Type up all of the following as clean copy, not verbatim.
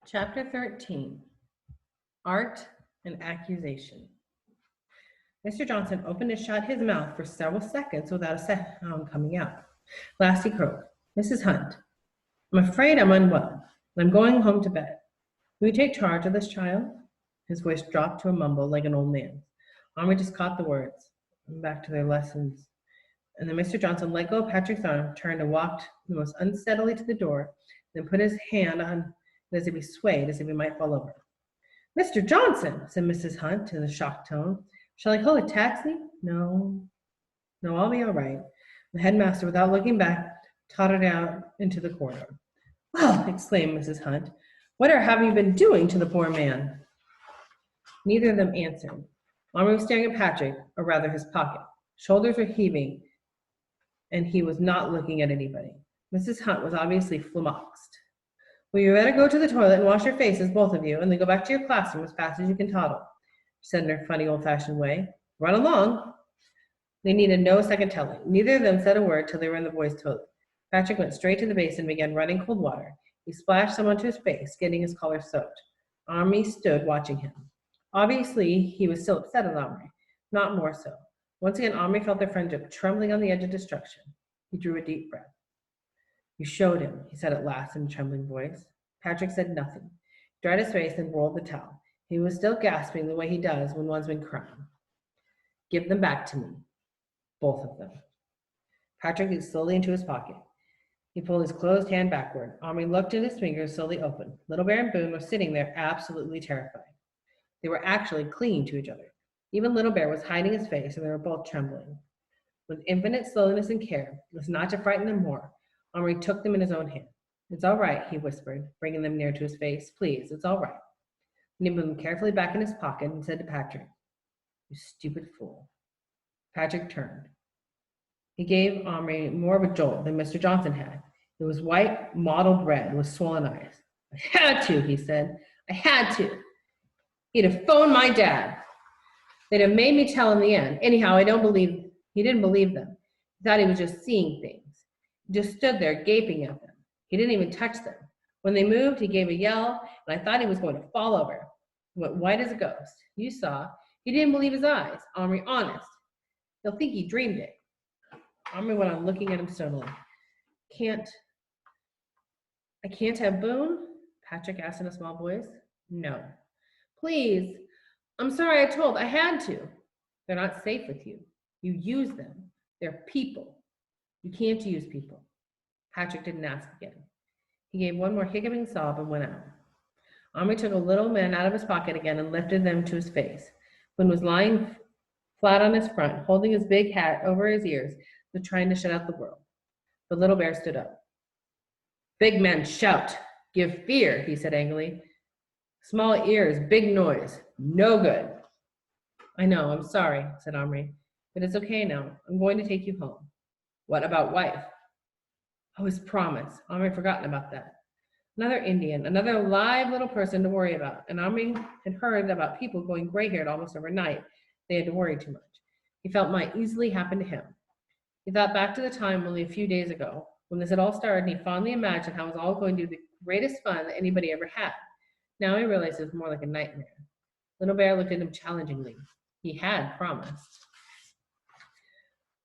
Chapter 13, Art and Accusation. Mr. Johnson opened and shut his mouth for several seconds without a sound coming out. Last he croaked, "Mrs. Hunt, I'm afraid I'm unwell, and I'm going home to bed. Will you take charge of this child?" His voice dropped to a mumble like an old man's. Omri just caught the words, "Back to their lessons." And then Mr. Johnson let go of Patrick's arm, turned and walked the most unsteadily to the door, then put his hand on it as if he swayed, as if he might fall over. "Mr. Johnson," said Mrs. Hunt in a shocked tone, "shall I call a taxi?" No, I'll be all right." The headmaster, without looking back, tottered out into the corridor. "Well," exclaimed Mrs. Hunt, "whatever have you been doing to the poor man?" Neither of them answered. Omri was staring at Patrick, or rather his pocket. Shoulders were heaving, and he was not looking at anybody. Mrs. Hunt was obviously flummoxed. "Well, you better go to the toilet and wash your faces, both of you, and then go back to your classroom as fast as you can toddle," she said in her funny old-fashioned way. "Run along." They needed no second telling. Neither of them said a word till they were in the boys' toilet. Patrick went straight to the basin and began running cold water. He splashed some onto his face, getting his collar soaked. Omri stood watching him. Obviously, he was still upset at Omri, not more so. Once again, Omri felt their friendship trembling on the edge of destruction. He drew a deep breath. "You showed him," he said at last in a trembling voice. Patrick said nothing. He dried his face and rolled the towel. He was still gasping the way he does when one's been crying. "Give them back to me. Both of them." Patrick reached slowly into his pocket. He pulled his closed hand backward. Omri looked and his fingers slowly opened. Little Bear and Boone were sitting there absolutely terrified. They were actually clinging to each other. Even Little Bear was hiding his face, and they were both trembling. With infinite slowness and care, as not to frighten them more, Omri took them in his own hand. "It's all right," he whispered, bringing them near to his face. "Please, it's all right." And he put them carefully back in his pocket and said to Patrick, "You stupid fool." Patrick turned. He gave Omri more of a jolt than Mr. Johnson had. It was white, mottled red, with swollen eyes. "I had to," he said. "I had to. He'd have phoned my dad. They'd have made me tell in the end. Anyhow, he didn't believe them. He thought he was just seeing things. He just stood there gaping at them. He didn't even touch them. When they moved, he gave a yell, and I thought he was going to fall over. He went white as a ghost. You saw. He didn't believe his eyes. Omri, honest. He'll think he dreamed it." Omri went on looking at him stonily. I can't have Boone?" Patrick asked in a small voice. "No." "Please. I'm sorry I told. I had to." "They're not safe with you. You use them. They're people. You can't use people." Patrick didn't ask again. He gave one more hiccuping sob and went out. Omri took a little man out of his pocket again and lifted them to his face. Boone was lying flat on his front, holding his big hat over his ears, but trying to shut out the world. The Little Bear stood up. "Big men shout. Give fear," he said angrily. "Small ears, big noise. No good." "I know, I'm sorry," said Omri, "but it's okay now. I'm going to take you home." "What about wife?" "Oh, his promise. Omri had forgotten about that. Another Indian, another live little person to worry about. And Omri had heard about people going gray-haired almost overnight. They had to worry too much. He felt might easily happen to him. He thought back to the time only a few days ago when this had all started, and he fondly imagined how it was all going to be the greatest fun that anybody ever had. Now he realized it was more like a nightmare. Little Bear looked at him challengingly. He had promised.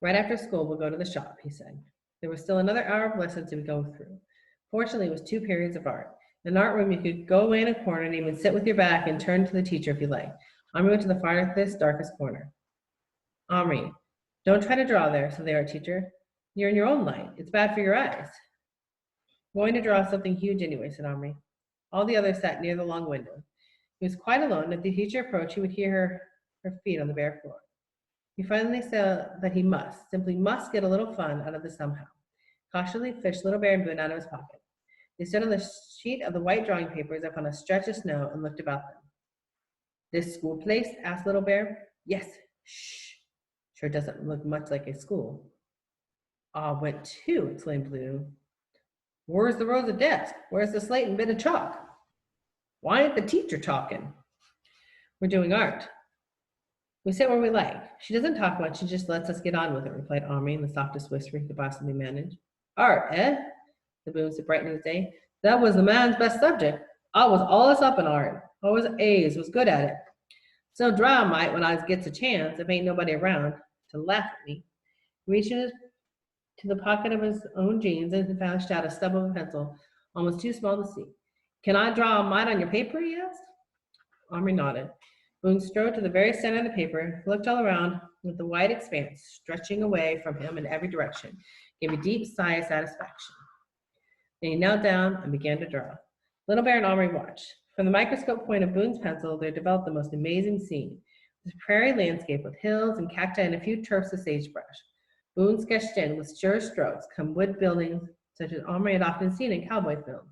"Right after school, we'll go to the shop," he said. There was still another hour of lessons to go through. Fortunately, it was 2 periods of art. In an art room, you could go away in a corner and even sit with your back and turn to the teacher if you liked. Omri went to the farthest, darkest corner. "Omri, don't try to draw there," said the art teacher. "You're in your own light. It's bad for your eyes." "I'm going to draw something huge anyway," said Omri. All the others sat near the long window. He was quite alone, and if the teacher approached, he would hear her feet on the bare floor. He finally said that he simply must get a little fun out of this somehow. Cautiously fished Little Bear and Boone out of his pocket. They stood on the sheet of the white drawing paper as if on a stretch of snow and looked about them. "This school place?" asked Little Bear. "Yes." "Shh. Sure doesn't look much like a school." "Ah, went too," exclaimed Boone. "Where's the rows of desks? Where's the slate and bit of chalk? Why ain't the teacher talking?" "We're doing art. We sit where we like. She doesn't talk much. She just lets us get on with it," replied Omri in the softest whisper he could possibly manage. "Art, eh?" The Boone said, brightening his day. "That was the man's best subject. I was always up in art. Always A's, was good at it. So dry might when I gets a chance, if ain't nobody around to laugh at me. Reaching to the pocket of his own jeans and flashed out a stub of a pencil, almost too small to see. Can I draw a mite on your paper? He asked. Omri nodded. Boone strode to the very center of the paper, looked all around with the wide expanse stretching away from him in every direction, gave a deep sigh of satisfaction. Then he knelt down and began to draw. Little Bear and Omri watched. From the microscope point of Boone's pencil, there developed the most amazing scene. This prairie landscape with hills and cacti and a few tufts of sagebrush. Boone sketched in with sure strokes come wood buildings such as Omri had often seen in cowboy films.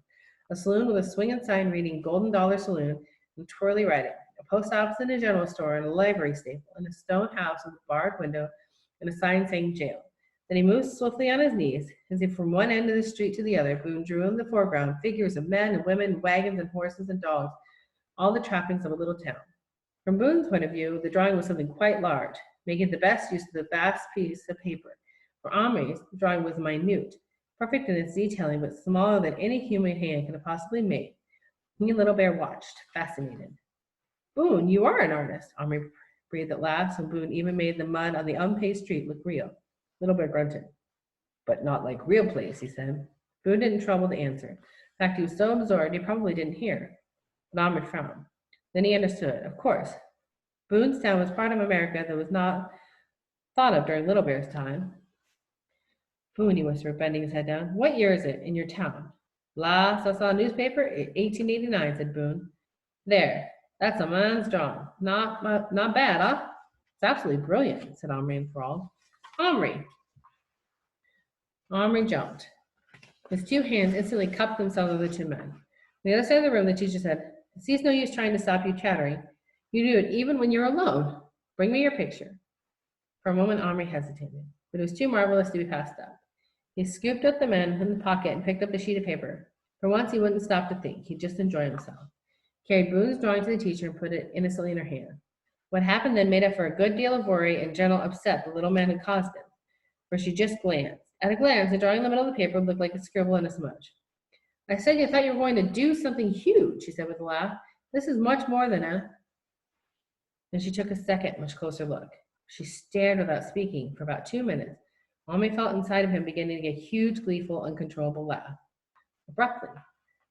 A saloon with a swinging sign reading Golden Dollar Saloon and twirly writing. A post office and a general store and a livery stable and a stone house with a barred window and a sign saying jail. Then he moved swiftly on his knees, as if from one end of the street to the other. Boone drew in the foreground figures of men and women, wagons and horses and dogs, all the trappings of a little town. From Boone's point of view, the drawing was something quite large, making the best use of the vast piece of paper. For Omri's, the drawing was minute, perfect in its detailing, but smaller than any human hand could have possibly made. He and Little Bear watched, fascinated. Boone, you are an artist, Omri breathed at last, and Boone even made the mud on the unpaved street look real. Little Bear grunted. But not like real place, he said. Boone didn't trouble to answer. In fact, he was so absorbed he probably didn't hear. But Omri frowned. Then he understood. Of course, Boone's town was part of America that was not thought of during Little Bear's time. Boone, he whispered, bending his head down. What year is it in your town? Last I saw a newspaper, 1889, said Boone. There, that's a man's drawing. Not bad, huh? It's absolutely brilliant, said Omri enthralled. Omri jumped. His two hands instantly cupped themselves over the two men. On the other side of the room, the teacher said, see, it's no use trying to stop you chattering. You do it even when you're alone. Bring me your picture. For a moment, Omri hesitated, but it was too marvelous to be passed up. He scooped up the men in the pocket and picked up the sheet of paper. For once, he wouldn't stop to think. He'd just enjoy himself. Carried Boone's drawing to the teacher and put it innocently in her hand. What happened then made up for a good deal of worry and general upset the little man had caused him, for she just glanced. At a glance, the drawing in the middle of the paper looked like a scribble and a smudge. I said you thought you were going to do something huge, she said with a laugh. This is much more than a... Then she took a second, much closer look. She stared without speaking for about 2 minutes. Omri felt inside of him beginning to get a huge, gleeful, uncontrollable laugh. Abruptly,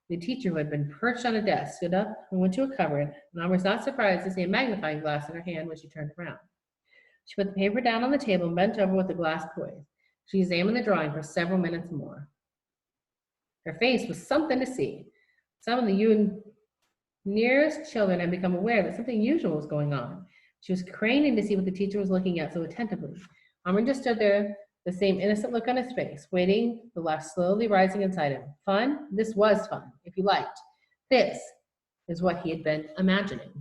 the teacher, who had been perched on a desk, stood up and went to a cupboard, and Omri was not surprised to see a magnifying glass in her hand when she turned around. She put the paper down on the table and bent over with the glass poised. She examined the drawing for several minutes more. Her face was something to see. Some of the nearest children had become aware that something unusual was going on. She was craning to see what the teacher was looking at so attentively. Omri just stood there, the same innocent look on his face, waiting, the laugh slowly rising inside him. Fun? This was fun, if you liked. This is what he had been imagining.